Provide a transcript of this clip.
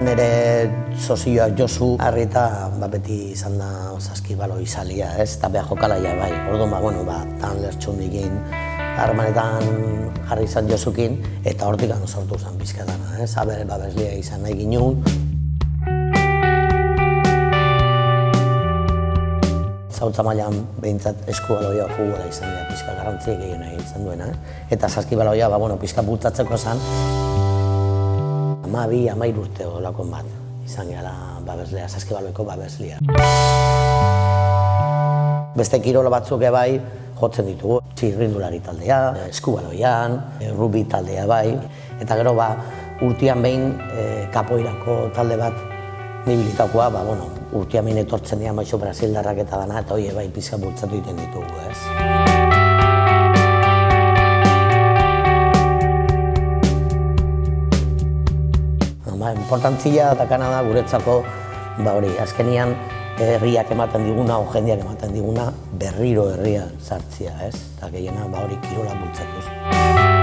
Nere sozioak Josu Arrieta beti izan da saskibalo izalia, eta behar jokalaia bai. Orduan, tan lertxundikin, harremanetan jarri izan Josukin, eta hortik sortu zen pizkatana, abere babeslia izan nahi ginen. Zautza mailan behintzat eskubaloia futbola izan dira, pizka garrantziek egin nahi izan duena. Eta saskibaloia, pizka bultatzeko zen. 12-13 urte olakon bat izan gara babeslea, saskibaloeko babeslea. Beste kirola batzuk bai jotzen ditugu. Txirrindulari taldea, eskubaloian, rugby taldea bai. Eta gero urtean behin kapoirako talde bat nibilitakoa, urtean behin etortzen dira maixo brasildarrak eta dana, eta hori bai pizka bultzatu egiten ditugu, Importantzia dakana da guretzako, azkenian herriak ematen diguna, o jendeak ematen diguna, berriro herria sartzea, eta gehiena hori kirola bultzatuz.